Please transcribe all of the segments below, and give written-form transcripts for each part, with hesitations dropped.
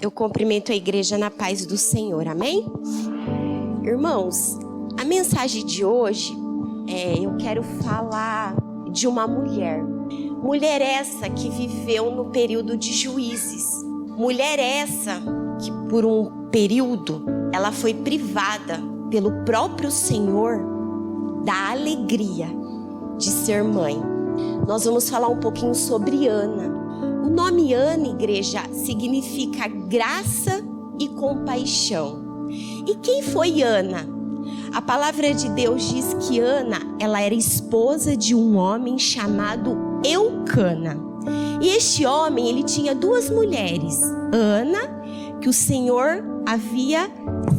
Eu cumprimento a igreja na paz do Senhor, amém? Irmãos, a mensagem de hoje, eu quero falar de uma mulher. Mulher essa que viveu no período de Juízes. Mulher essa que por um período, ela foi privada pelo próprio Senhor da alegria de ser mãe. Nós vamos falar um pouquinho sobre Ana. O nome Ana, igreja, significa graça e compaixão. E quem foi Ana? A palavra de Deus diz que Ana, ela era esposa de um homem chamado Eucana. E este homem, ele tinha duas mulheres. Ana, que o Senhor havia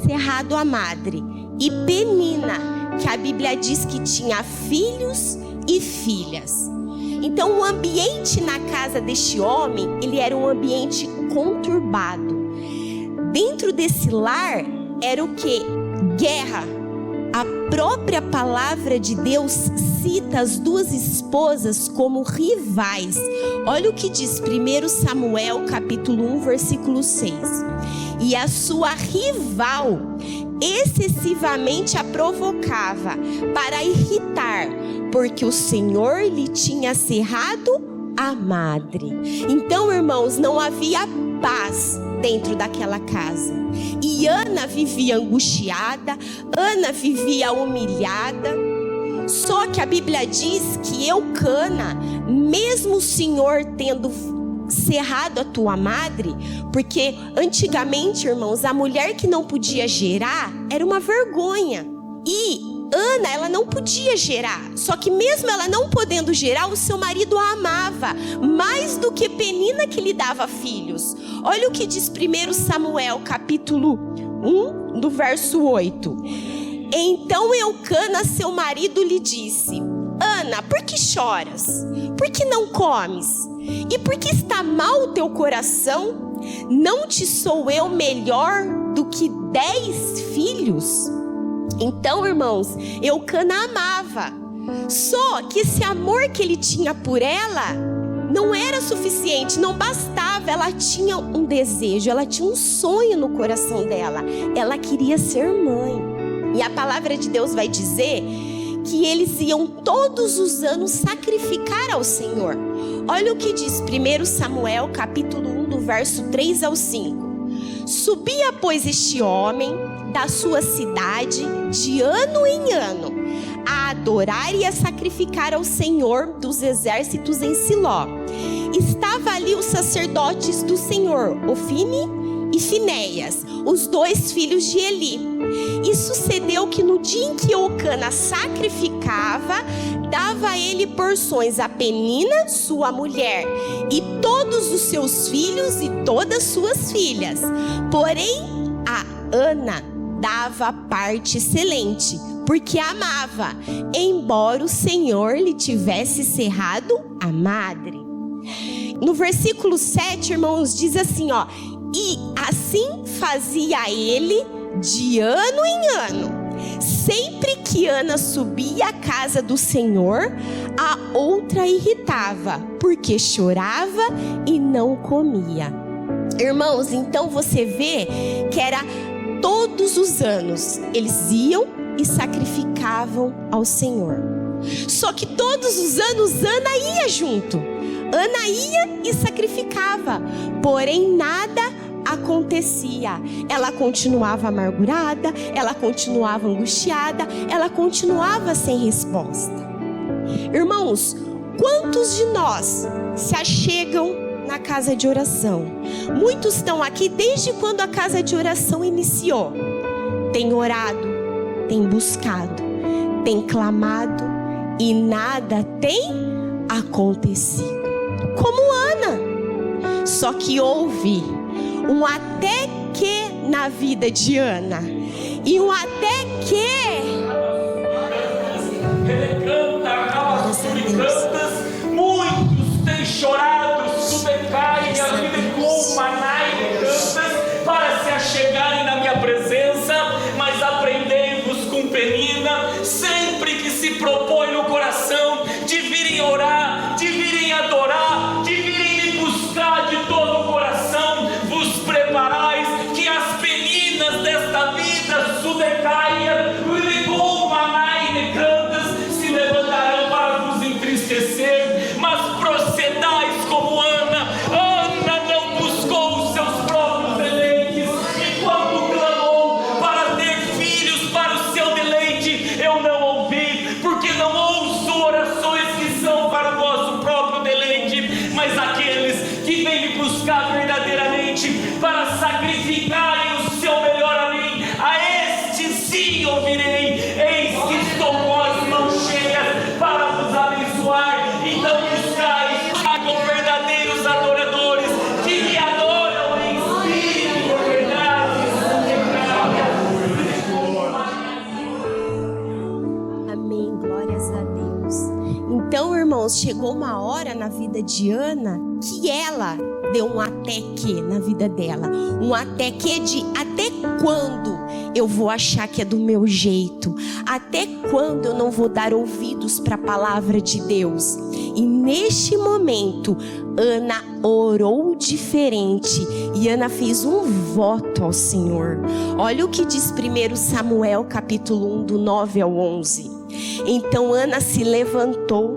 cerrado a madre, e Penina, que a Bíblia diz que tinha filhos e filhas. Então o ambiente na casa deste homem, ele era um ambiente conturbado. Dentro desse lar era o quê? Guerra. A própria palavra de Deus cita as duas esposas como rivais. Olha o que diz 1 Samuel capítulo 1, versículo 6. E a sua rival excessivamente a provocava para irritar, porque o Senhor lhe tinha cerrado a madre. Então, irmãos, não havia paz dentro daquela casa. E Ana vivia angustiada, Ana vivia humilhada. Só que a Bíblia diz que Eucana, mesmo o Senhor tendo cerrado a tua madre, porque antigamente, irmãos, a mulher que não podia gerar era uma vergonha. E Ana, ela não podia gerar. Só que mesmo ela não podendo gerar, o seu marido a amava mais do que Penina, que lhe dava filhos. Olha o que diz 1 Samuel capítulo 1, do verso 8. Então Eucana, seu marido, lhe disse: Ana, por que choras? Por que não comes? E por que está mal o teu coração? Não te sou eu melhor do que 10 filhos? Então, irmãos, Eucana amava. Só que esse amor que ele tinha por ela não era suficiente, não bastava. Ela tinha um desejo, ela tinha um sonho no coração dela. Ela queria ser mãe. E a palavra de Deus vai dizer que eles iam todos os anos sacrificar ao Senhor. Olha o que diz 1 Samuel capítulo 1, do verso 3 ao 5. Subia, pois, este homem da sua cidade de ano em ano a adorar e a sacrificar ao Senhor dos exércitos em Siló. Estava ali os sacerdotes do Senhor, Ofni e Finéias, os 2 filhos de Eli. E sucedeu que no dia em que Eucana sacrificava, dava a ele porções a Penina, sua mulher, e todos os seus filhos e todas suas filhas. Porém, a Ana dava parte excelente, porque amava, embora o Senhor lhe tivesse cerrado a madre. No versículo 7, irmãos, diz assim, ó: e assim fazia ele de ano em ano. Sempre que Ana subia à casa do Senhor, a outra irritava, porque chorava e não comia. Irmãos, então você vê que era todos os anos eles iam e sacrificavam ao Senhor. Só que todos os anos Ana ia junto. Ana ia e sacrificava, porém nada acontecia. Ela continuava amargurada, ela continuava angustiada, ela continuava sem resposta. Irmãos, quantos de nós se achegam na casa de oração? Muitos estão aqui desde quando a casa de oração iniciou. Tem orado, tem buscado, tem clamado e nada tem acontecido. Como Ana. Só que houve um até que na vida de Ana. E um até que... Ele canta, acaba sobre cantas. Muitos têm chorado, subdecaem a vida com maná e cantas para se achegarem na minha presença. Mas aprendei-vos com Penina, sempre que se propõe no coração de virem orar, de virem adorar, de virem me buscar de todo o coração, vos preparar para sacrificarem o seu melhor a mim. A estes sim ouvirei. Eis que estou com as mãos cheias para vos abençoar. Então buscai como verdadeiros adoradores, que me adoram em espírito e verdade. Amém, glórias a Deus. Então, irmãos, chegou uma hora na vida de Ana que ela deu um até que na vida dela. Um até que de até quando eu vou achar que é do meu jeito? Até quando eu não vou dar ouvidos para a palavra de Deus? E neste momento, Ana orou diferente e Ana fez um voto ao Senhor. Olha o que diz 1 Samuel capítulo 1, do 9 ao 11. Então Ana se levantou,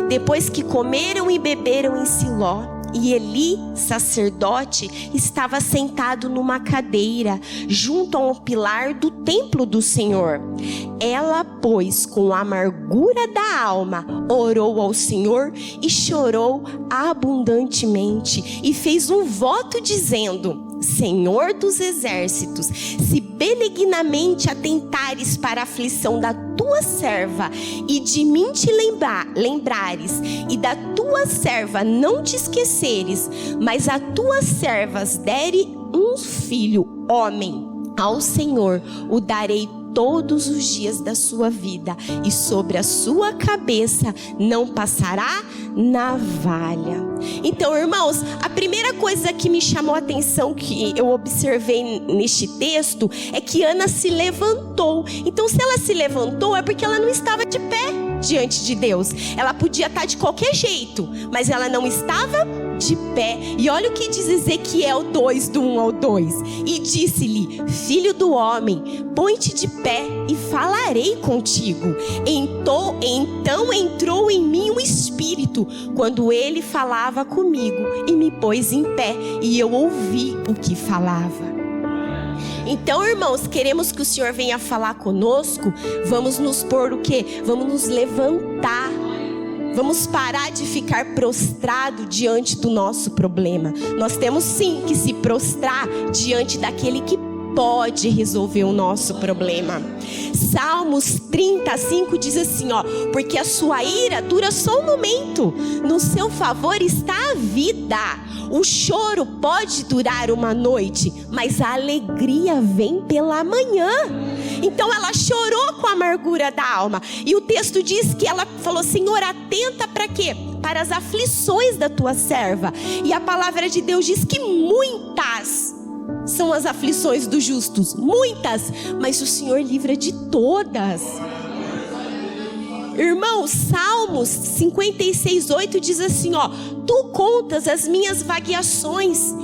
depois que comeram e beberam em Siló, e Eli, sacerdote, estava sentado numa cadeira, junto a um pilar do templo do Senhor. Ela, pois, com amargura da alma, orou ao Senhor e chorou abundantemente, e fez um voto dizendo: Senhor dos exércitos, se benignamente atentares para a aflição da tua serva, e de mim te lembrares, e da tua serva não te esqueceres, mas a tuas servas dere um filho, homem, ao Senhor o darei todos os dias da sua vida, e sobre a sua cabeça não passará navalha. Então, irmãos, a primeira coisa que me chamou a atenção, que eu observei neste texto, é que Ana se levantou. Então, se ela se levantou, é porque ela não estava de pé diante de Deus. Ela podia estar de qualquer jeito, mas ela não estava de pé. E olha o que diz Ezequiel 2, do 1 ao 2. E disse-lhe: filho do homem, põe-te de pé e falarei contigo. Então entrou em mim um espírito quando ele falava comigo, e me pôs em pé, e eu ouvi o que falava. Então, irmãos, queremos que o Senhor venha falar conosco. Vamos nos pôr o quê? Vamos nos levantar. Vamos parar de ficar prostrado diante do nosso problema. Nós temos sim que se prostrar diante daquele que pode resolver o nosso problema. Salmos 35 diz assim, porque a sua ira dura só um momento, no seu favor está a vida. O choro pode durar uma noite, mas a alegria vem pela manhã. Então ela chorou com a amargura da alma. E o texto diz que ela falou: Senhor, atenta para quê? Para as aflições da tua serva. E a palavra de Deus diz que muitas são as aflições dos justos, muitas, mas o Senhor livra de todas. Irmãos, Salmos 56:8 diz assim, tu contas as minhas vagueações,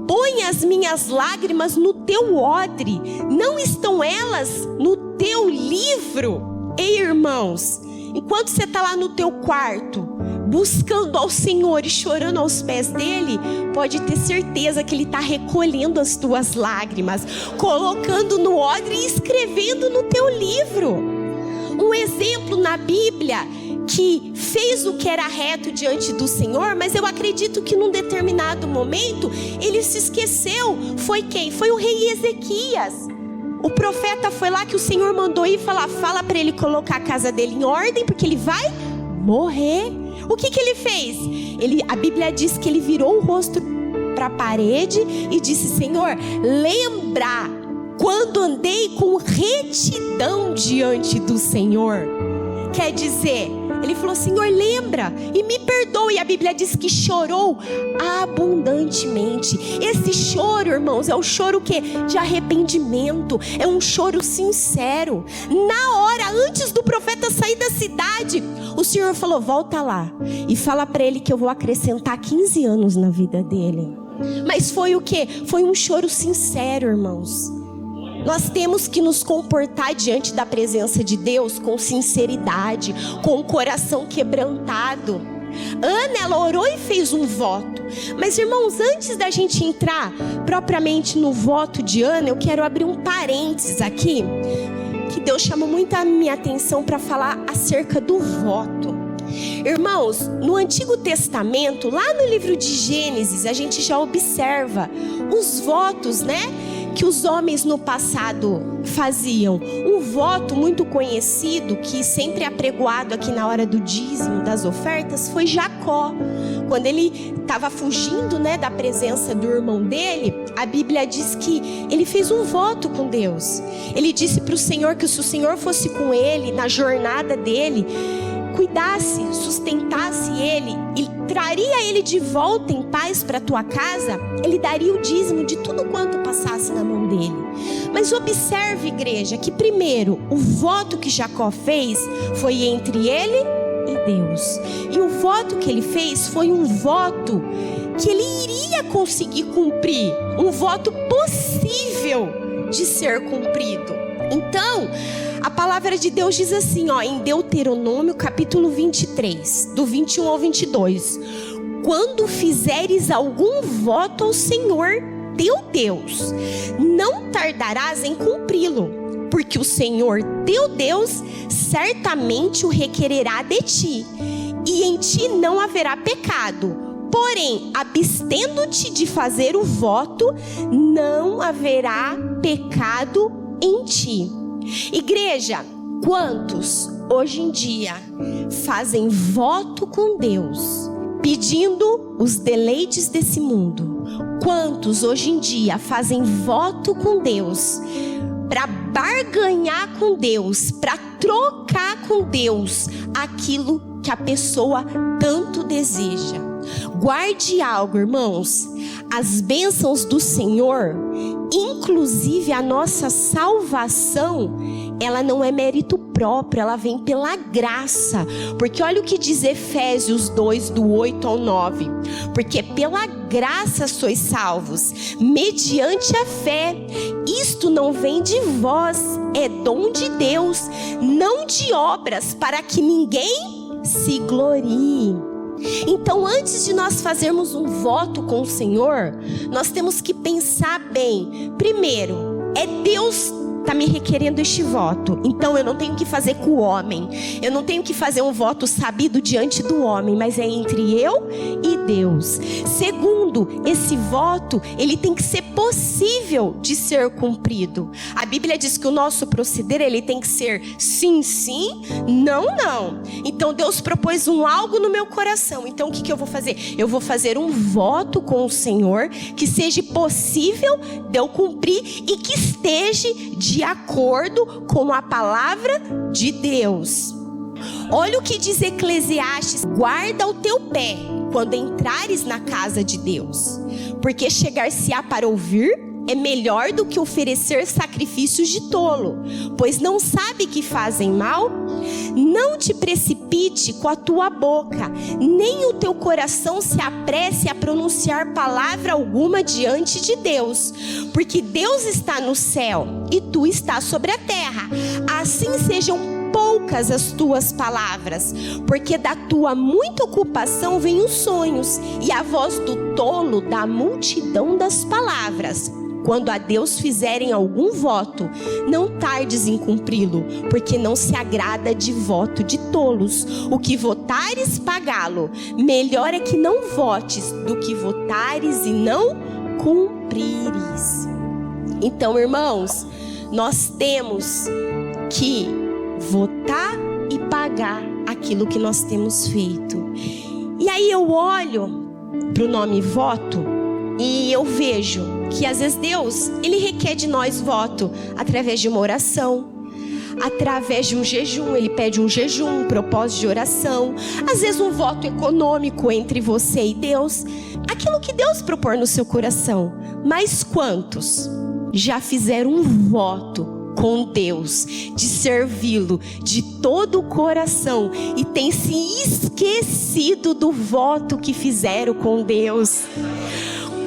põe as minhas lágrimas no teu odre, não estão elas no teu livro? Ei, irmãos, enquanto você está lá no teu quarto, buscando ao Senhor e chorando aos pés dele, pode ter certeza que ele está recolhendo as tuas lágrimas, colocando no odre e escrevendo no teu livro. Um exemplo na Bíblia que fez o que era reto diante do Senhor, mas eu acredito que num determinado momento ele se esqueceu. Foi quem? Foi o rei Ezequias. O profeta foi lá que o Senhor mandou ir falar: fala para ele colocar a casa dele em ordem, porque ele vai morrer. O que ele fez? A Bíblia diz que ele virou o rosto para a parede e disse: Senhor, lembra quando andei com retidão diante do Senhor. Quer dizer, ele falou: Senhor, lembra e me perdoe. E a Bíblia diz que chorou abundantemente. Esse choro, irmãos, é o choro que? De arrependimento. É um choro sincero. Na hora, antes do profeta sair da cidade, o Senhor falou: volta lá e fala para ele que eu vou acrescentar 15 anos na vida dele. Mas foi o quê? Foi um choro sincero, irmãos. Nós temos que nos comportar diante da presença de Deus com sinceridade, com o coração quebrantado. Ana, ela orou e fez um voto. Mas, irmãos, antes da gente entrar propriamente no voto de Ana, eu quero abrir um parênteses aqui, que Deus chamou muito a minha atenção para falar acerca do voto. Irmãos, no Antigo Testamento, lá no livro de Gênesis, a gente já observa os votos, né, que os homens no passado faziam. Um voto muito conhecido, que sempre é apregoado aqui na hora do dízimo, das ofertas, foi Jacó. Quando ele estava fugindo, né, da presença do irmão dele, a Bíblia diz que ele fez um voto com Deus. Ele disse para o Senhor que se o Senhor fosse com ele na jornada dele, cuidasse, sustentasse ele e traria ele de volta em paz para a tua casa, ele daria o dízimo de tudo quanto passasse na mão dele. Mas observe, igreja, que primeiro, o voto que Jacó fez foi entre ele e Deus. E o voto que ele fez foi um voto que ele iria conseguir cumprir, um voto possível de ser cumprido. Então, a palavra de Deus diz assim, em Deuteronômio capítulo 23, do 21 ao 22. Quando fizeres algum voto ao Senhor, teu Deus, não tardarás em cumpri-lo, porque o Senhor, teu Deus, certamente o requererá de ti, e em ti não haverá pecado. Porém, abstendo-te de fazer o voto, não haverá pecado em ti. Igreja, quantos hoje em dia fazem voto com Deus, pedindo os deleites desse mundo? Quantos hoje em dia fazem voto com Deus para barganhar com Deus, para trocar com Deus aquilo que a pessoa tanto deseja? Guarde algo, irmãos. As bênçãos do Senhor, inclusive a nossa salvação, ela não é mérito próprio, ela vem pela graça. Porque olha o que diz Efésios 2, do 8 ao 9. Porque pela graça sois salvos, mediante a fé. Isto não vem de vós, é dom de Deus, não de obras, para que ninguém se glorie. Então, antes de nós fazermos um voto com o Senhor, nós temos que pensar bem. Primeiro, é Deus está me requerendo este voto, então eu não tenho que fazer com o homem, eu não tenho que fazer um voto sabido diante do homem, mas é entre eu e Deus. Segundo, esse voto, ele tem que ser possível de ser cumprido. A Bíblia diz que o nosso proceder, ele tem que ser sim, sim, não, não. Então Deus propôs algo no meu coração, então o que eu vou fazer? Eu vou fazer um voto com o Senhor, que seja possível de eu cumprir e que esteja de acordo com a palavra de Deus. Olha o que diz Eclesiastes: guarda o teu pé quando entrares na casa de Deus, porque chegar-se-á para ouvir é melhor do que oferecer sacrifícios de tolo, pois não sabe que fazem mal. Não te precipite com a tua boca, nem o teu coração se apresse a pronunciar palavra alguma diante de Deus, porque Deus está no céu e tu estás sobre a terra. Assim sejam poucas as tuas palavras, porque da tua muita ocupação vêm os sonhos, e a voz do tolo da multidão das palavras. Quando a Deus fizerem algum voto, não tardes em cumpri-lo, porque não se agrada de voto de tolos. O que votares, pagá-lo. Melhor é que não votes do que votares e não cumprires. Então, irmãos, nós temos que votar e pagar aquilo que nós temos feito. E aí eu olho para o nome voto e eu vejo que às vezes Deus, ele requer de nós voto através de uma oração, através de um jejum. Ele pede um jejum, um propósito de oração, às vezes um voto econômico entre você e Deus, aquilo que Deus propor no seu coração. Mas quantos já fizeram um voto com Deus de servi-lo de todo o coração e tem se esquecido do voto que fizeram com Deus?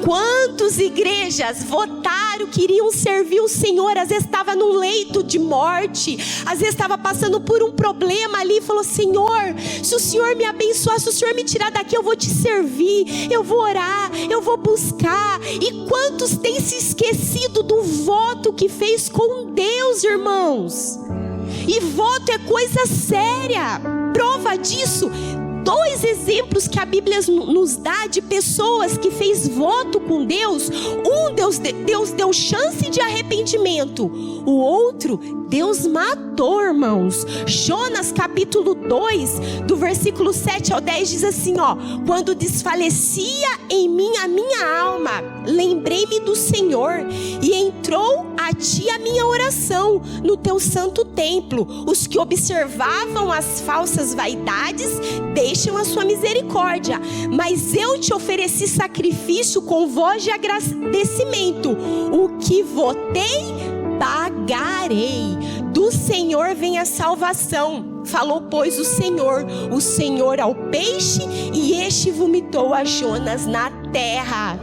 Quantas igrejas votaram, queriam servir o Senhor, às vezes estava num leito de morte, às vezes estava passando por um problema ali, e falou: Senhor, se o Senhor me abençoar, se o Senhor me tirar daqui, eu vou te servir, eu vou orar, eu vou buscar. E quantos têm se esquecido do voto que fez com Deus, irmãos? E voto é coisa séria. Prova disso, 2 exemplos que a Bíblia nos dá de pessoas que fez voto com Deus. Um, Deus deu chance de arrependimento. O outro, Deus matou, irmãos. Jonas capítulo 2, do versículo 7 ao 10 diz assim, ó: quando desfalecia em mim a minha alma, lembrei-me do Senhor, e entrou a ti a minha oração no teu santo templo. Os que observavam as falsas vaidades deixam a sua misericórdia, mas eu te ofereci sacrifício com voz de agradecimento. O que votei, pagarei. Do Senhor vem a salvação. Falou, pois, o Senhor ao peixe, e este vomitou a Jonas na terra.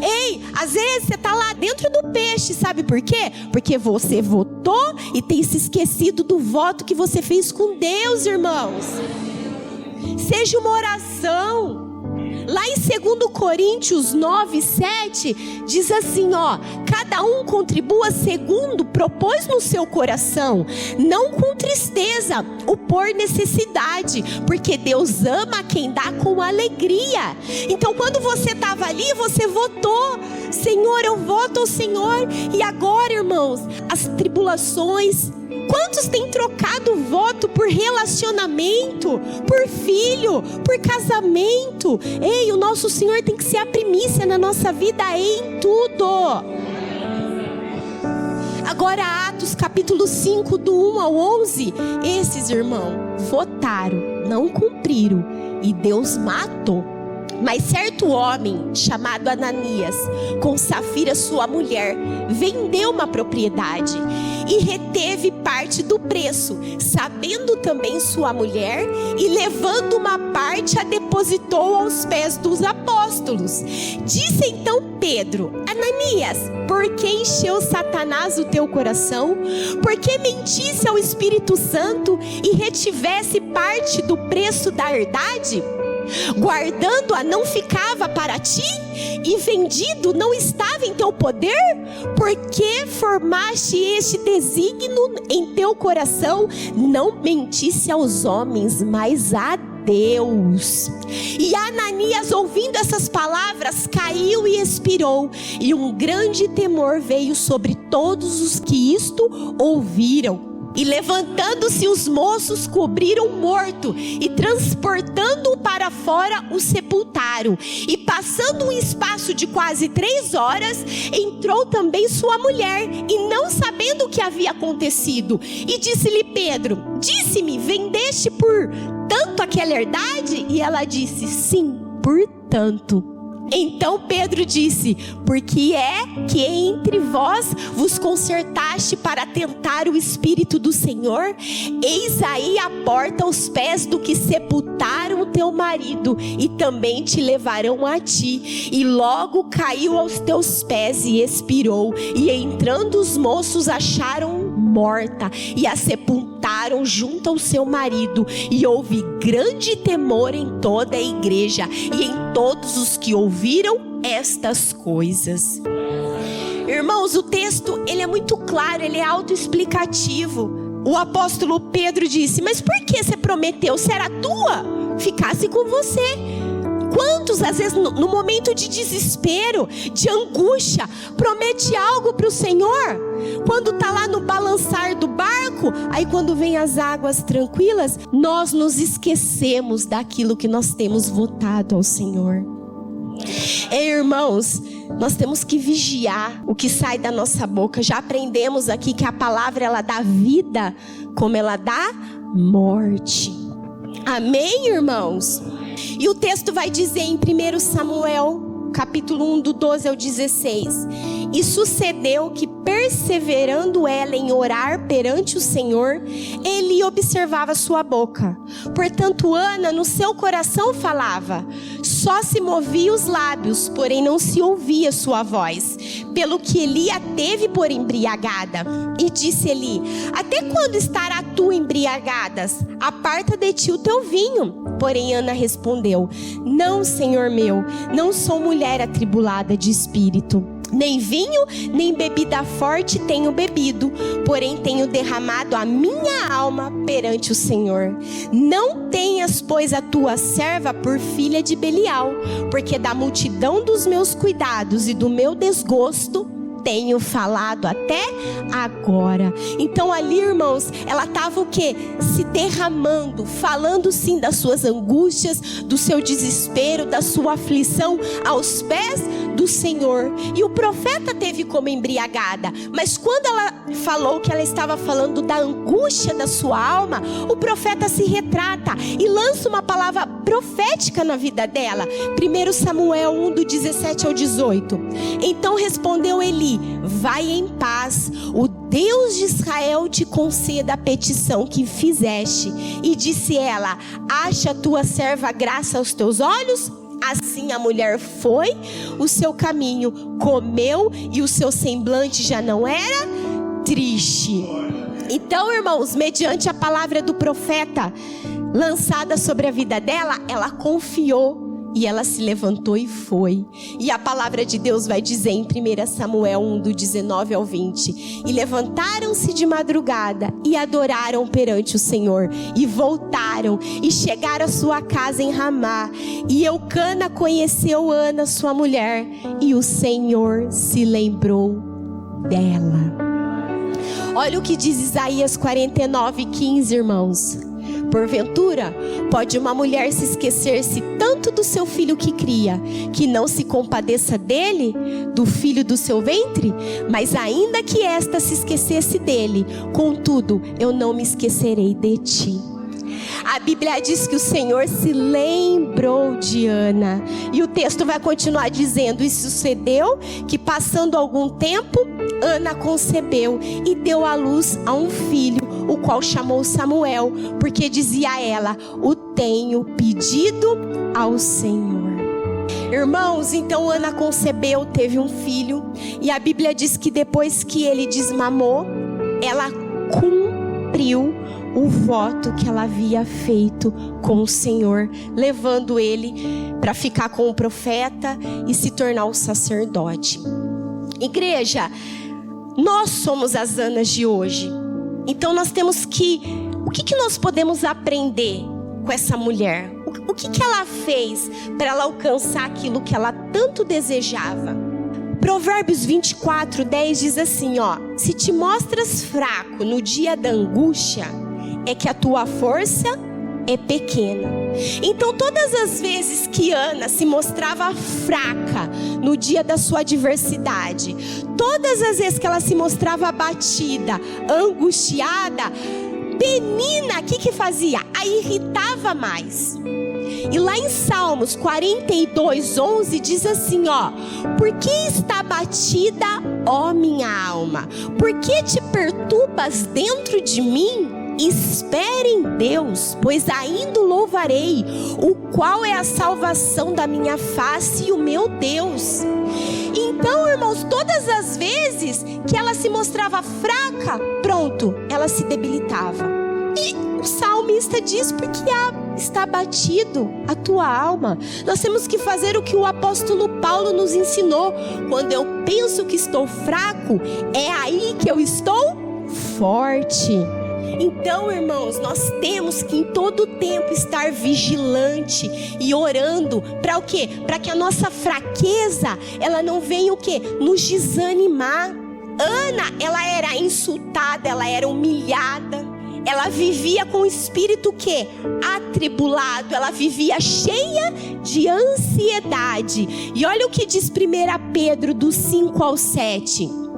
Ei, às vezes você está lá dentro do peixe, sabe por quê? Porque você votou e tem se esquecido do voto que você fez com Deus, irmãos. Seja uma oração. Lá em 2 Coríntios 9, 7, diz assim, ó: cada um contribua segundo propôs no seu coração, não com tristeza ou por necessidade, porque Deus ama quem dá com alegria. Então quando você estava ali, você votou: Senhor, eu voto ao Senhor. E agora, irmãos, as tribulações, quantos têm trocado voto por relacionamento, por filho, por casamento? Ei, o nosso Senhor tem que ser a primícia na nossa vida em tudo. Agora Atos capítulo 5, do 1 ao 11. Esses, irmãos, votaram, não cumpriram, e Deus matou. Mas certo homem, chamado Ananias, com Safira sua mulher, vendeu uma propriedade e reteve parte do preço, sabendo também sua mulher, e levando uma parte a depositou aos pés dos apóstolos. Disse então Pedro: Ananias, por que encheu Satanás o teu coração? Por que mentisse ao Espírito Santo e retivesse parte do preço da herdade? Guardando-a não ficava para ti, e vendido não estava em teu poder? Porque formaste este desígnio em teu coração, não mentisse aos homens, mas a Deus. E Ananias, ouvindo essas palavras, caiu e expirou, e um grande temor veio sobre todos os que isto ouviram. E levantando-se os moços, cobriram o morto, e transportando-o para fora, o sepultaram. E passando um espaço de quase 3 horas, entrou também sua mulher, e não sabendo o que havia acontecido. E disse-lhe Pedro: disse-me, vendeste por tanto aquela herdade? E ela disse: sim, por tanto. Então Pedro disse: porque é que entre vós vos concertaste para tentar o Espírito do Senhor? Eis aí a porta aos pés do que sepultaram o teu marido, e também te levarão a ti. E logo caiu aos teus pés e expirou. E entrando os moços, acharam morta, e a sepultaram junto ao seu marido. E houve grande temor em toda a igreja e em todos os que ouviram estas coisas. Irmãos, o texto ele é muito claro, ele é autoexplicativo. O apóstolo Pedro disse: mas por que você prometeu? Se era tua, ficasse com você. Quantos, às vezes, no momento de desespero, de angústia, promete algo para o Senhor? Quando está lá no balançar do barco, aí quando vem as águas tranquilas, nós nos esquecemos daquilo que nós temos votado ao Senhor. Irmãos, nós temos que vigiar o que sai da nossa boca. Já aprendemos aqui que a palavra ela dá vida, como ela dá morte. Amém, irmãos? E o texto vai dizer em 1 Samuel, capítulo 1, do 12 ao 16: e sucedeu que, perseverando ela em orar perante o Senhor, ele observava sua boca. Portanto, Ana no seu coração falava, só se movia os lábios, porém não se ouvia sua voz, pelo que Eli a teve por embriagada. E disse Eli: até quando estará tu embriagada? Aparta de ti o teu vinho. Porém Ana respondeu: não, Senhor meu, não sou mulher atribulada de espírito. Nem vinho, nem bebida forte tenho bebido, porém tenho derramado a minha alma perante o Senhor. Não tenhas, pois, a tua serva por filha de Belial, porque da multidão dos meus cuidados e do meu desgosto tenho falado até agora. Então ali, irmãos, ela estava o quê? Se derramando, falando sim das suas angústias, do seu desespero, da sua aflição aos pés do Senhor. E o profeta teve como embriagada, mas quando ela falou que ela estava falando da angústia da sua alma, o profeta se retrata e lança uma palavra profética na vida dela. 1 Samuel 1, do 17 ao 18. Então respondeu Eli: vai em paz, o Deus de Israel te conceda a petição que fizeste. E disse ela: acha a tua serva graça aos teus olhos? Assim a mulher foi o seu caminho, comeu, e o seu semblante já não era triste. Então, irmãos, mediante a palavra do profeta lançada sobre a vida dela, ela confiou e ela se levantou e foi. E a palavra de Deus vai dizer em 1 Samuel 1, do 19 ao 20: e levantaram-se de madrugada e adoraram perante o Senhor, e voltaram e chegaram à sua casa em Ramá. E Eucana conheceu Ana, sua mulher, e o Senhor se lembrou dela. Olha o que diz Isaías 49:15, irmãos. Porventura, pode uma mulher se esquecer-se tanto do seu filho que cria, que não se compadeça dele, do filho do seu ventre? Mas ainda que esta se esquecesse dele, contudo, eu não me esquecerei de ti. A Bíblia diz que o Senhor se lembrou de Ana. E o texto vai continuar dizendo: e sucedeu que, passando algum tempo, Ana concebeu e deu à luz a um filho, o qual chamou Samuel, porque dizia ela: o tenho pedido ao Senhor. Irmãos, então Ana concebeu, teve um filho, e a Bíblia diz que depois que ele desmamou, ela cumpriu o voto que ela havia feito com o Senhor, levando ele para ficar com o profeta e se tornar um sacerdote. Igreja, nós somos as Anas de hoje. Então nós temos que... O que nós podemos aprender com essa mulher? O que ela fez para ela alcançar aquilo que ela tanto desejava? Provérbios 24:10 diz assim, ó: se te mostras fraco no dia da angústia, é que a tua força é pequena. Então todas as vezes que Ana se mostrava fraca no dia da sua adversidade, todas as vezes que ela se mostrava abatida, angustiada, Penina, o que fazia? A irritava mais. E lá em Salmos 42:11 diz assim, ó: por que está abatida, ó minha alma? Por que te perturbas dentro de mim? Espere em Deus, pois ainda o louvarei, o qual é a salvação da minha face e o meu Deus. Então, irmãos, todas as vezes que ela se mostrava fraca, pronto, ela se debilitava. E o salmista diz: porque está abatido a tua alma. Nós temos que fazer o que o apóstolo Paulo nos ensinou: quando eu penso que estou fraco, é aí que eu estou forte. Então, irmãos, nós temos que em todo tempo estar vigilante e orando para o quê? Para que a nossa fraqueza, ela não venha o quê? Nos desanimar. Ana, ela era insultada, ela era humilhada, ela vivia com o espírito o quê? Atribulado, ela vivia cheia de ansiedade. E olha o que diz 1 Pedro do 5 ao 7.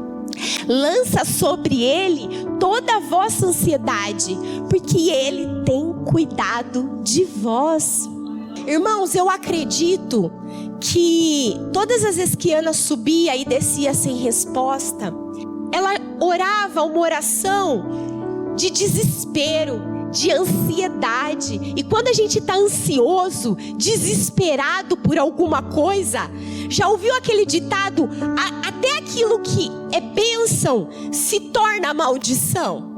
Lança sobre ele toda a vossa ansiedade, porque ele tem cuidado de vós. Irmãos, eu acredito que todas as vezes que Ana subia e descia sem resposta, ela orava uma oração de desespero, de ansiedade. E quando a gente está ansioso, desesperado por alguma coisa, já ouviu aquele ditado? Até aquilo que é bênção se torna maldição.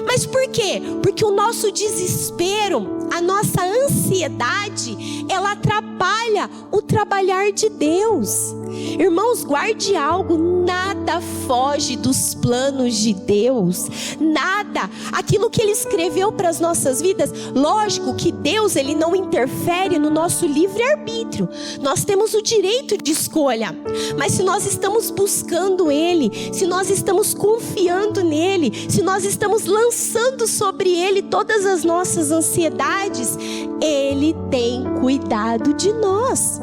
Mas por quê? Porque o nosso desespero, a nossa ansiedade, ela atrapalha o trabalhar de Deus. Irmãos, guarde algo: nada foge dos planos de Deus, nada. Aquilo que Ele escreveu para as nossas vidas, lógico que Deus, Ele não interfere no nosso livre-arbítrio. Nós temos o direito de escolha, mas se nós estamos buscando Ele, se nós estamos confiando nele, se nós estamos lançando sobre Ele todas as nossas ansiedades, Ele tem cuidado de nós.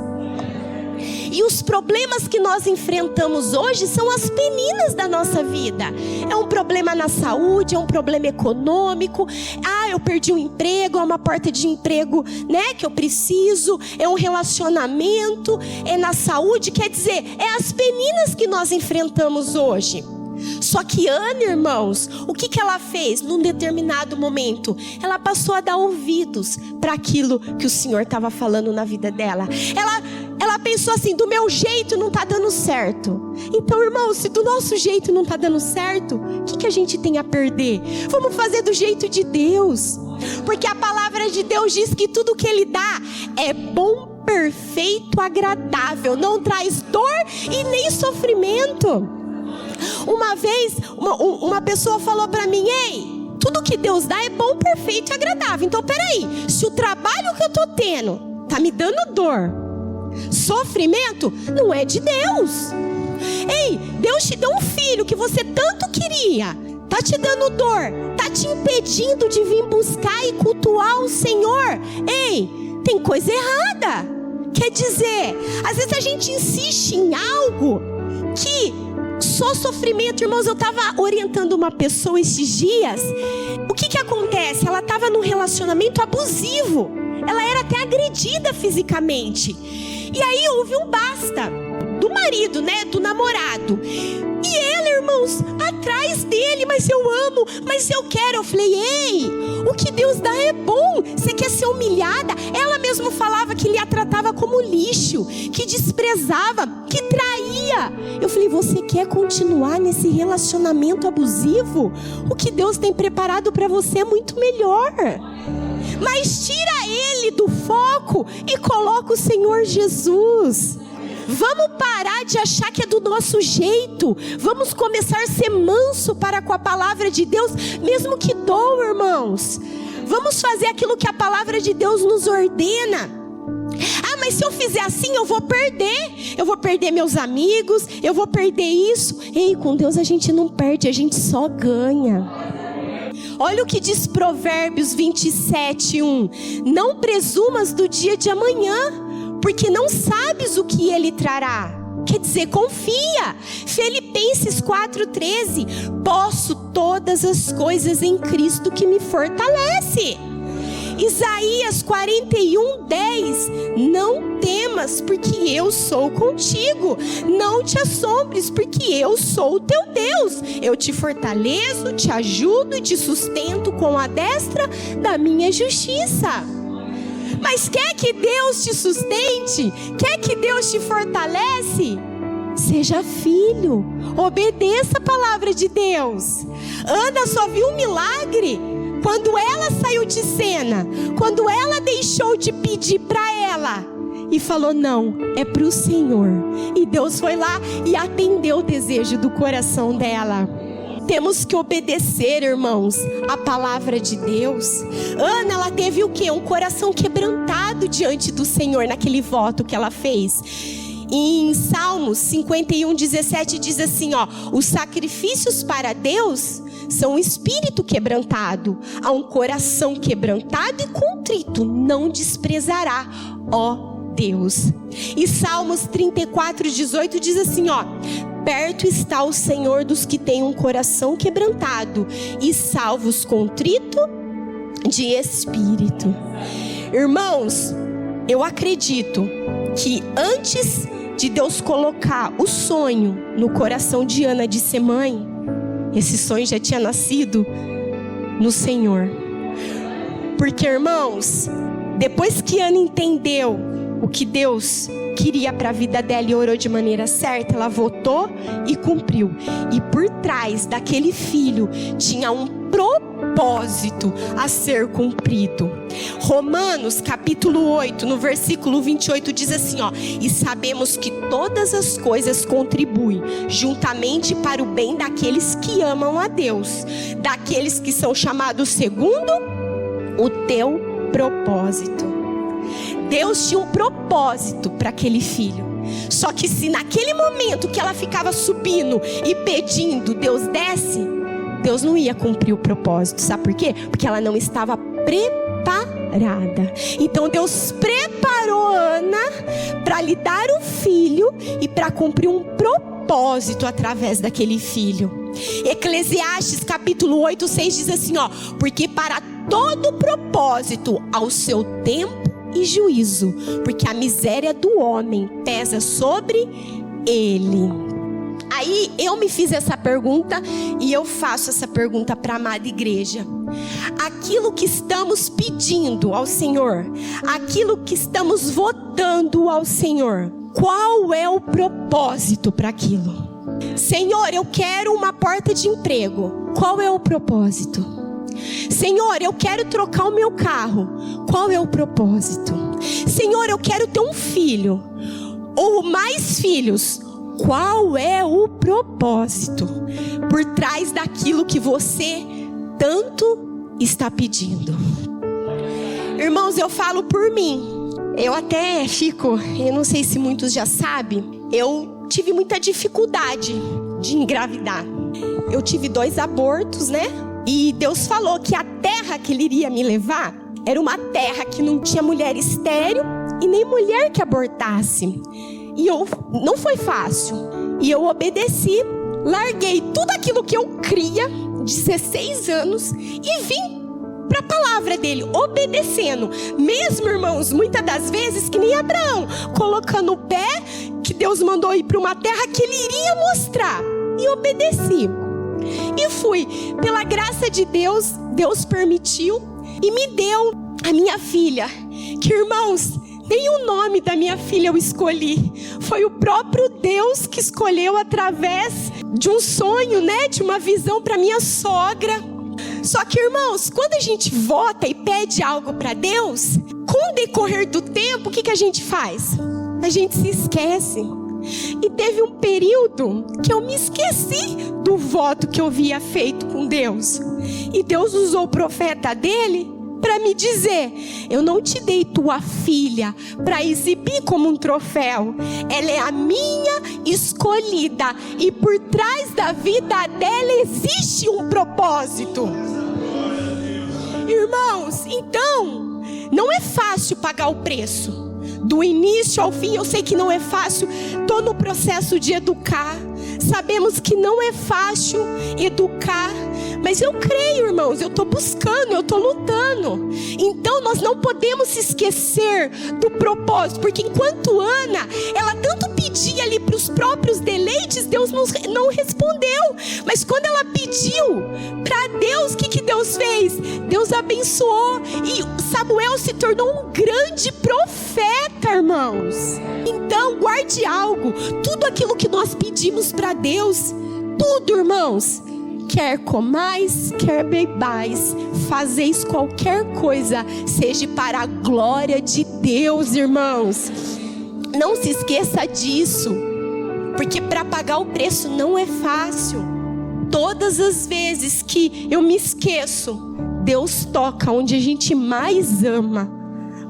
E os problemas que nós enfrentamos hoje são as peninas da nossa vida. É um problema na saúde, é um problema econômico. Eu perdi um emprego, é uma porta de emprego, né, que eu preciso. É um relacionamento, é na saúde. Quer dizer, é as peninas que nós enfrentamos hoje. Só que Ana, irmãos, o que ela fez num determinado momento? Ela passou a dar ouvidos para aquilo que o Senhor estava falando na vida dela. Ela pensou assim: do meu jeito não está dando certo. Então, irmãos, se do nosso jeito não está dando certo, o que a gente tem a perder? Vamos fazer do jeito de Deus. Porque a palavra de Deus diz que tudo que Ele dá é bom, perfeito, agradável. Não traz dor e nem sofrimento. Uma vez, uma pessoa falou para mim: ei, tudo que Deus dá é bom, perfeito e agradável. Então, peraí, se o trabalho que eu tô tendo tá me dando dor, sofrimento, não é de Deus. Ei, Deus te deu um filho que você tanto queria, tá te dando dor, tá te impedindo de vir buscar e cultuar o Senhor. Ei, tem coisa errada. Quer dizer, às vezes a gente insiste em algo que só sofrimento. Irmãos, eu estava orientando uma pessoa esses dias. O que acontece? Ela estava num relacionamento abusivo. Ela era até agredida fisicamente. E aí houve um basta do marido, né? Do namorado. E ela, irmãos, atrás dele: mas eu amo, mas eu quero. Eu falei: ei, o que Deus dá é bom. Você quer ser humilhada? Ela mesmo falava que ele a tratava como lixo, que desprezava, que traía. Eu falei: você quer continuar nesse relacionamento abusivo? O que Deus tem preparado para você é muito melhor. Mas tira ele do foco e coloca o Senhor Jesus. Vamos parar de achar que é do nosso jeito. Vamos começar a ser manso para com a palavra de Deus, mesmo que doa, irmãos. Vamos fazer aquilo que a palavra de Deus nos ordena. Mas se eu fizer assim, eu vou perder. Eu vou perder meus amigos, eu vou perder isso. Ei, com Deus a gente não perde, a gente só ganha. Olha o que diz Provérbios 27:1. Não presumas do dia de amanhã, porque não sabes o que ele trará. Quer dizer, confia. Filipenses 4:13. Posso todas as coisas em Cristo que me fortalece. Isaías 41:10. Não temas, porque eu sou contigo. Não te assombres, porque eu sou o teu Deus. Eu te fortaleço, te ajudo e te sustento com a destra da minha justiça. Mas quer que Deus te sustente? Quer que Deus te fortalece? Seja filho, obedeça a palavra de Deus. Ana só viu um milagre quando ela saiu de cena, quando ela deixou de pedir para ela e falou: não, é para o Senhor. E Deus foi lá e atendeu o desejo do coração dela. Temos que obedecer, irmãos, a palavra de Deus. Ana, ela teve o quê? Um coração quebrantado diante do Senhor naquele voto que ela fez. Em Salmos 51:17 diz assim, os sacrifícios para Deus são um espírito quebrantado, a um coração quebrantado e contrito não desprezará, ó Deus. E Salmos 34:18 diz assim, perto está o Senhor dos que têm um coração quebrantado e salvos contrito de espírito. Irmãos, eu acredito que antes de Deus colocar o sonho no coração de Ana de ser mãe, esse sonho já tinha nascido no Senhor. Porque, irmãos, depois que Ana entendeu o que Deus queria para a vida dela e orou de maneira certa, ela votou e cumpriu. E por trás daquele filho tinha um propósito propósito a ser cumprido. Romanos capítulo 8, no versículo 28 diz assim, ó: e sabemos que todas as coisas contribuem juntamente para o bem daqueles que amam a Deus, daqueles que são chamados segundo o teu propósito. Deus tinha um propósito para aquele filho. Só que se naquele momento que ela ficava subindo e pedindo, Deus desce, Deus não ia cumprir o propósito. Sabe por quê? Porque ela não estava preparada. Então Deus preparou Ana para lhe dar um filho e para cumprir um propósito através daquele filho. Eclesiastes capítulo 8, 6 diz assim, ó: porque para todo propósito ao seu tempo e juízo, porque a miséria do homem pesa sobre ele. Aí eu me fiz essa pergunta e eu faço essa pergunta para a amada igreja. Aquilo que estamos pedindo ao Senhor, aquilo que estamos votando ao Senhor, qual é o propósito para aquilo? Senhor, eu quero uma porta de emprego. Qual é o propósito? Senhor, eu quero trocar o meu carro. Qual é o propósito? Senhor, eu quero ter um filho ou mais filhos. Qual é o propósito por trás daquilo que você tanto está pedindo? Irmãos, eu falo por mim. Eu até fico, eu não sei se muitos já sabem, eu tive muita dificuldade de engravidar. Eu tive 2 abortos, né? E Deus falou que a terra que Ele iria me levar era uma terra que não tinha mulher estéril e nem mulher que abortasse. E não foi fácil. E eu obedeci, larguei tudo aquilo que eu cria, 16 anos, e vim para a palavra dele, obedecendo. Mesmo, irmãos, muitas das vezes que nem Abraão, colocando o pé, que Deus mandou ir para uma terra que Ele iria mostrar. E obedeci. E fui. Pela graça de Deus, Deus permitiu e me deu a minha filha. Que, irmãos, nem o nome da minha filha eu escolhi. Foi o próprio Deus que escolheu através de um sonho, né? De uma visão para minha sogra. Só que, irmãos, quando a gente vota e pede algo para Deus, com o decorrer do tempo, o que a gente faz? A gente se esquece. E teve um período que eu me esqueci do voto que eu havia feito com Deus. E Deus usou o profeta dele para me dizer: eu não te dei tua filha para exibir como um troféu. Ela é a minha escolhida. E por trás da vida dela existe um propósito. Irmãos, então, não é fácil pagar o preço. Do início ao fim, eu sei que não é fácil. Estou no processo de educar. Sabemos que não é fácil educar. Mas eu creio, irmãos, eu estou buscando, eu estou lutando. Então nós não podemos se esquecer do propósito. Porque enquanto Ana, ela tanto pedia ali para os próprios deleites, Deus não respondeu. Mas quando ela pediu para Deus, o que Deus fez? Deus abençoou. E Samuel se tornou um grande profeta, irmãos. Então guarde algo. Tudo aquilo que nós pedimos para Deus, tudo, irmãos, quer comais, quer bebais, fazeis qualquer coisa, seja para a glória de Deus, irmãos. Não se esqueça disso, porque para pagar o preço não é fácil. Todas as vezes que eu me esqueço, Deus toca onde a gente mais ama.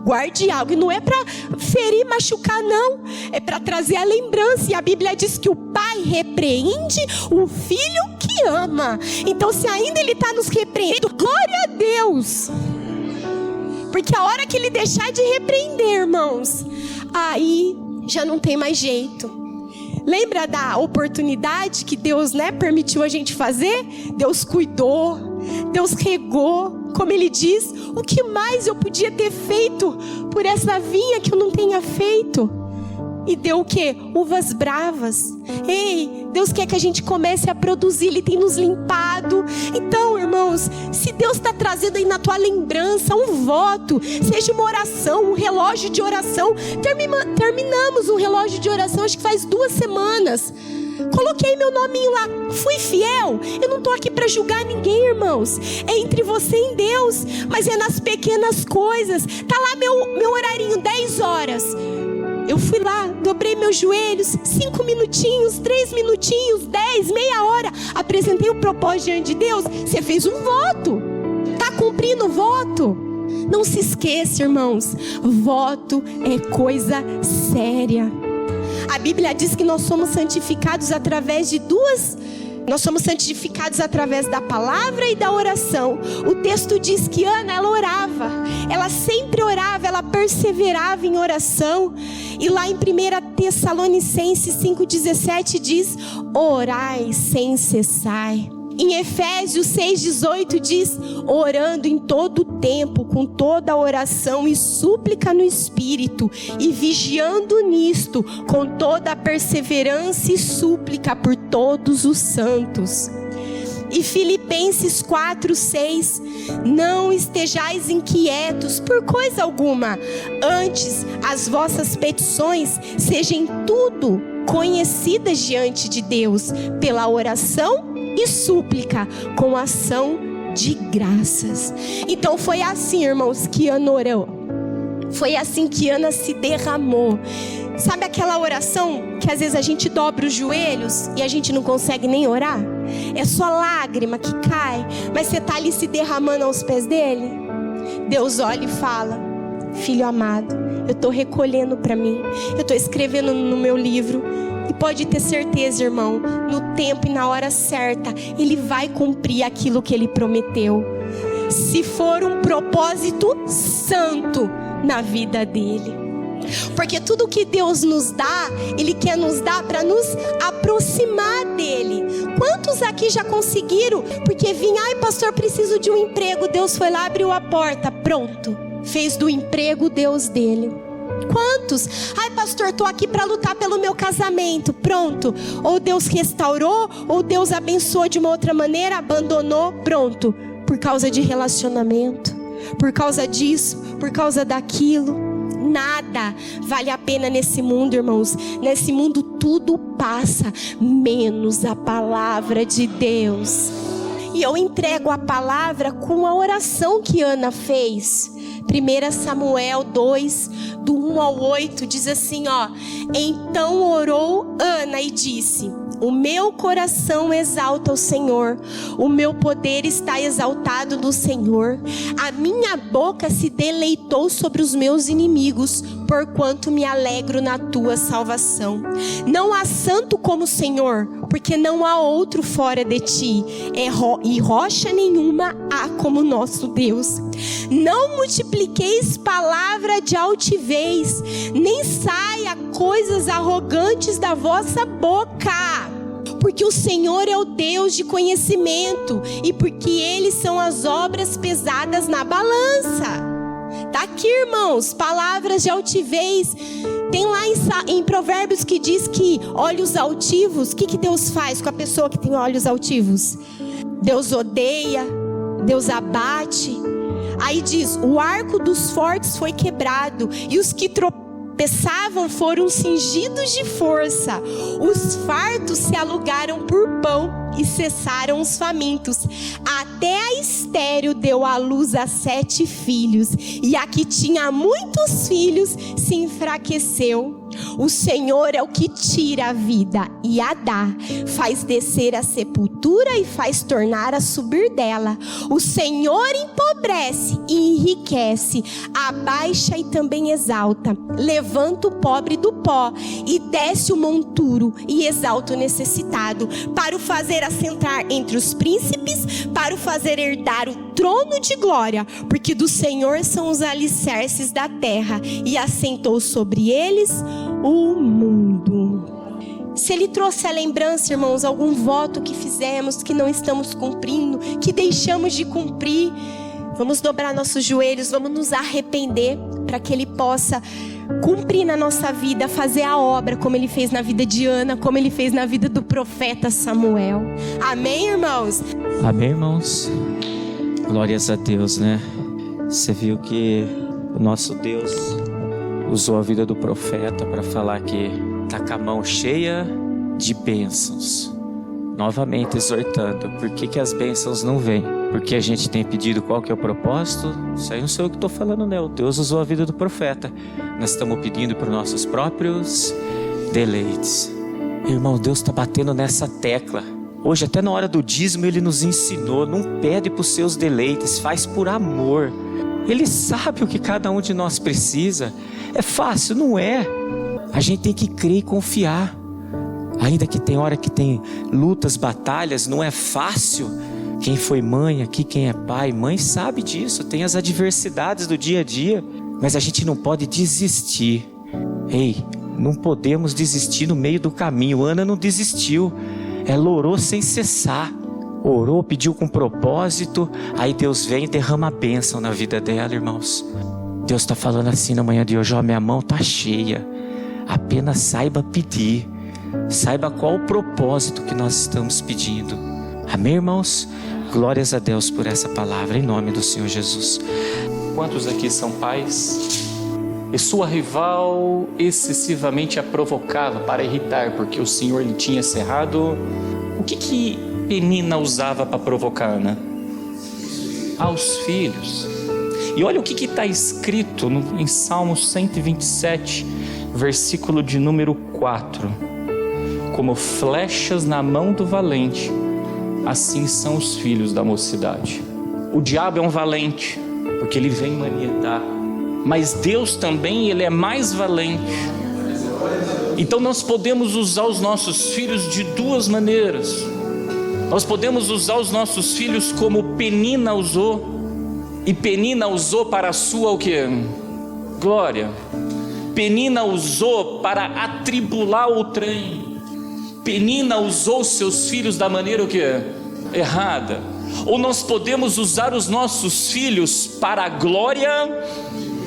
Guarde algo, e não é para ferir, machucar, não. É para trazer a lembrança. E a Bíblia diz que o pai repreende o filho que ama. Então, se ainda ele está nos repreendendo, glória a Deus. Porque a hora que ele deixar de repreender, irmãos, aí já não tem mais jeito. Lembra da oportunidade que Deus, né, permitiu a gente fazer? Deus cuidou, Deus regou. Como ele diz, o que mais eu podia ter feito por essa vinha que eu não tenha feito? E deu o quê? Uvas bravas. Ei, Deus quer que a gente comece a produzir. Ele tem nos limpado. Então, irmãos, se Deus está trazendo aí na tua lembrança um voto, seja uma oração, um relógio de oração. Terminamos um relógio de oração, acho que faz 2 semanas. Coloquei meu nominho lá, fui fiel. Eu não estou aqui para julgar ninguém, irmãos. É entre você e Deus, mas é nas pequenas coisas. Tá lá meu horarinho, 10 horas. Eu fui lá, dobrei meus joelhos, 5 minutinhos, 3 minutinhos, 10, meia hora. Apresentei o propósito diante de Deus. Você fez um voto, está cumprindo o voto. Não se esqueça, irmãos, voto é coisa séria. A Bíblia diz que nós somos santificados através de duas. Nós somos santificados através da palavra e da oração. O texto diz que Ana, ela orava. Ela sempre orava, ela perseverava em oração. E lá em 1 Tessalonicenses 5,17 diz: orai sem cessar. Em Efésios 6,18 diz: orando em todo o tempo, com toda oração e súplica no Espírito, e vigiando nisto, com toda a perseverança e súplica por todos os santos. E Filipenses 4,6: não estejais inquietos por coisa alguma, antes as vossas petições sejam tudo conhecidas diante de Deus, pela oração e súplica, com ação de graças. Então foi assim, irmãos, que Ana orou. Foi assim que Ana se derramou. Sabe aquela oração que às vezes a gente dobra os joelhos e a gente não consegue nem orar? É só lágrima que cai, mas você está ali se derramando aos pés dele. Deus olha e fala: filho amado, eu estou recolhendo para mim, eu estou escrevendo no meu livro. E pode ter certeza, irmão, no tempo e na hora certa, Ele vai cumprir aquilo que Ele prometeu. Se for um propósito santo na vida dele. Porque tudo que Deus nos dá, Ele quer nos dar para nos aproximar dele. Quantos aqui já conseguiram? Porque vinha: ai pastor, preciso de um emprego. Deus foi lá, abriu a porta, pronto. Fez do emprego Deus dele. Quantos? Ai pastor, estou aqui para lutar pelo meu casamento. Pronto. Ou Deus restaurou, ou Deus abençoou de uma outra maneira, abandonou, pronto. Por causa de relacionamento, por causa disso, por causa daquilo. Nada vale a pena nesse mundo, irmãos. Nesse mundo tudo passa, menos a palavra de Deus. E eu entrego a palavra com a oração que Ana fez. 1 Samuel 2, do 1 ao 8, diz assim, ó: então orou Ana e disse: o meu coração exalta o Senhor, o meu poder está exaltado no Senhor. A minha boca se deleitou sobre os meus inimigos, porquanto me alegro na tua salvação. Não há santo como o Senhor, porque não há outro fora de ti, e rocha nenhuma há como nosso Deus. Não multipliqueis palavra de altivez, nem saia coisas arrogantes da vossa boca. Porque o Senhor é o Deus de conhecimento, e porque eles são as obras pesadas na balança. Tá aqui, irmãos, palavras de altivez. Tem lá em Provérbios que diz que olhos altivos, o que Deus faz com a pessoa que tem olhos altivos? Deus odeia, Deus abate. Aí diz: o arco dos fortes foi quebrado, e os que tropeçavam foram cingidos de força. Os fartos se alugaram por pão, e cessaram os famintos. Até a estéril deu à luz a 7 filhos, e a que tinha muitos filhos se enfraqueceu. O Senhor é o que tira a vida e a dá, faz descer a sepultura e faz tornar a subir dela. O Senhor empobrece e enriquece, abaixa e também exalta. Levanta o pobre do pó e desce o monturo e exalta o necessitado, para o fazer assentar entre os príncipes, para o fazer herdar o trono de glória, porque do Senhor são os alicerces da terra, e assentou sobre eles o mundo. Se Ele trouxe a lembrança, irmãos, algum voto que fizemos, que não estamos cumprindo, que deixamos de cumprir, vamos dobrar nossos joelhos, vamos nos arrepender, para que Ele possa cumprir na nossa vida, fazer a obra como Ele fez na vida de Ana, como Ele fez na vida do profeta Samuel. Amém, irmãos? Amém, irmãos? Glórias a Deus, né? Você viu que o nosso Deus usou a vida do profeta para falar que tá com a mão cheia de bênçãos. Novamente exortando, por que as bênçãos não vêm? Porque a gente tem pedido qual que é o propósito? Isso aí não sou eu que estou falando, não. Deus usou a vida do profeta. Nós estamos pedindo para os nossos próprios deleites. Irmão, Deus está batendo nessa tecla. Hoje, até na hora do dízimo, Ele nos ensinou: não pede para os seus deleites, faz por amor. Ele sabe o que cada um de nós precisa. É fácil? Não é. A gente tem que crer e confiar. Ainda que tem hora que tem lutas, batalhas, não é fácil. Quem foi mãe aqui, quem é pai, mãe sabe disso. Tem as adversidades do dia a dia. Mas a gente não pode desistir. Ei, não podemos desistir no meio do caminho. Ana não desistiu. Ela orou sem cessar. Orou, pediu com propósito. Aí Deus vem e derrama a bênção na vida dela, irmãos. Deus está falando assim na manhã de hoje: ó, minha mão está cheia. Apenas saiba pedir. Saiba qual o propósito que nós estamos pedindo. Amém, irmãos? Glórias a Deus por essa palavra, em nome do Senhor Jesus. Quantos aqui são pais? E sua rival excessivamente a provocava para irritar, porque o Senhor lhe tinha cerrado. O que Penina usava para provocar Ana? Aos filhos. E olha o que está escrito em Salmo 127, versículo de número 4. Como flechas na mão do valente, assim são os filhos da mocidade. O diabo é um valente, porque ele vem manietar. Mas Deus também, Ele é mais valente. Então nós podemos usar os nossos filhos de duas maneiras. Nós podemos usar os nossos filhos como Penina usou. E Penina usou para a sua o quê? Glória. Penina usou para atribular o trem. Penina usou seus filhos da maneira o quê? Errada. Ou nós podemos usar os nossos filhos para a glória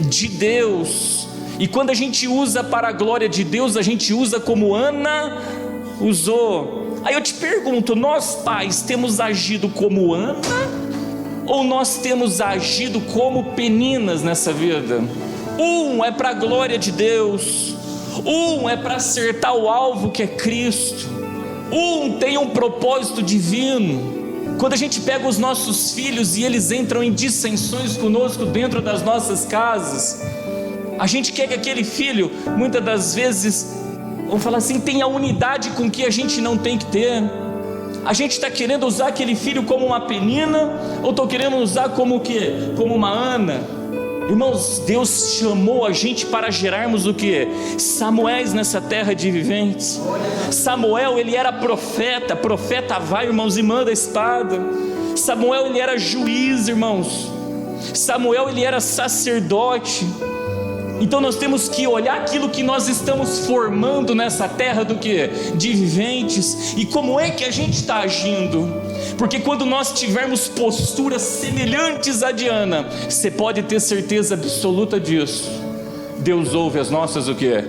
de Deus. E quando a gente usa para a glória de Deus, a gente usa como Ana usou. Aí eu te pergunto: nós pais temos agido como Ana, ou nós temos agido como Peninas nessa vida? Um é para a glória de Deus, um é para acertar o alvo que é Cristo, um tem um propósito divino. Quando a gente pega os nossos filhos e eles entram em dissensões conosco dentro das nossas casas, a gente quer que aquele filho, muitas das vezes, vamos falar assim, tenha unidade com que a gente não tem que ter. A gente está querendo usar aquele filho como uma Penina, ou estou querendo usar como o quê? Como uma Ana? Irmãos, Deus chamou a gente para gerarmos o quê? Samuéis nessa terra de viventes. Samuel, ele era profeta. Profeta vai, irmãos, e manda a espada. Samuel, ele era juiz, irmãos. Samuel, ele era sacerdote. Então nós temos que olhar aquilo que nós estamos formando nessa terra do quê? De viventes. E como é que a gente está agindo? Porque quando nós tivermos posturas semelhantes à de Ana, você pode ter certeza absoluta disso. Deus ouve as nossas o quê?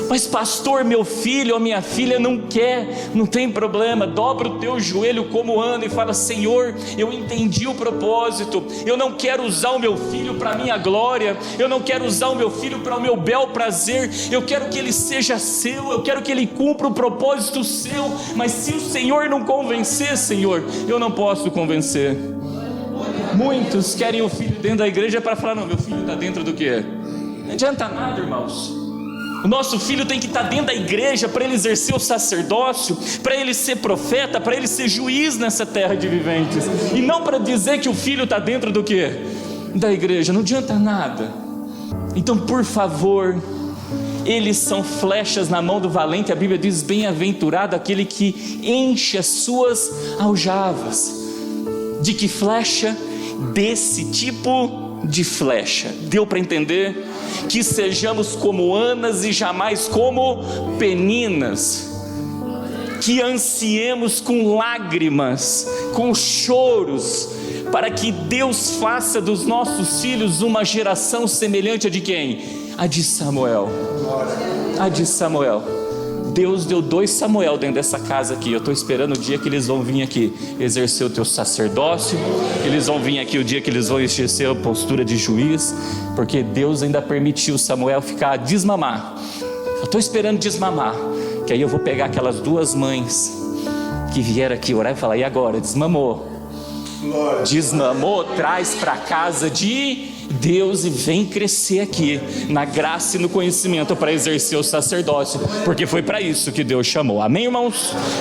Mas pastor, meu filho ou minha filha não quer, não tem problema. Dobra o teu joelho como Ana e fala: Senhor, eu entendi o propósito. Eu não quero usar o meu filho para a minha glória. Eu não quero usar o meu filho para o meu bel prazer. Eu quero que ele seja seu. Eu quero que ele cumpra o propósito seu. Mas se o Senhor não convencer, Senhor, eu não posso convencer. Muitos querem o filho dentro da igreja para falar: não, meu filho está dentro do quê? Não adianta nada, irmãos. O nosso filho tem que estar dentro da igreja para ele exercer o sacerdócio, para ele ser profeta, para ele ser juiz nessa terra de viventes. E não para dizer que o filho está dentro do quê? Da igreja. Não adianta nada. Então, por favor, eles são flechas na mão do valente. A Bíblia diz: bem-aventurado aquele que enche as suas aljavas. De que flecha? Desse tipo de flecha. Deu para entender? Que sejamos como Anas e jamais como Peninas, que ansiemos com lágrimas, com choros, para que Deus faça dos nossos filhos uma geração semelhante a de quem? A de Samuel. A de Samuel. Deus deu 2 Samuel dentro dessa casa aqui. Eu estou esperando o dia que eles vão vir aqui exercer o teu sacerdócio. Eles vão vir aqui o dia que eles vão exercer a postura de juiz. Porque Deus ainda permitiu Samuel ficar a desmamar. Eu estou esperando desmamar. Que aí eu vou pegar aquelas duas mães que vieram aqui orar e falar: e agora? Desmamou? Desmamou, traz para casa de Deus e vem crescer aqui na graça e no conhecimento para exercer o sacerdócio, porque foi para isso que Deus chamou. Amém, irmãos?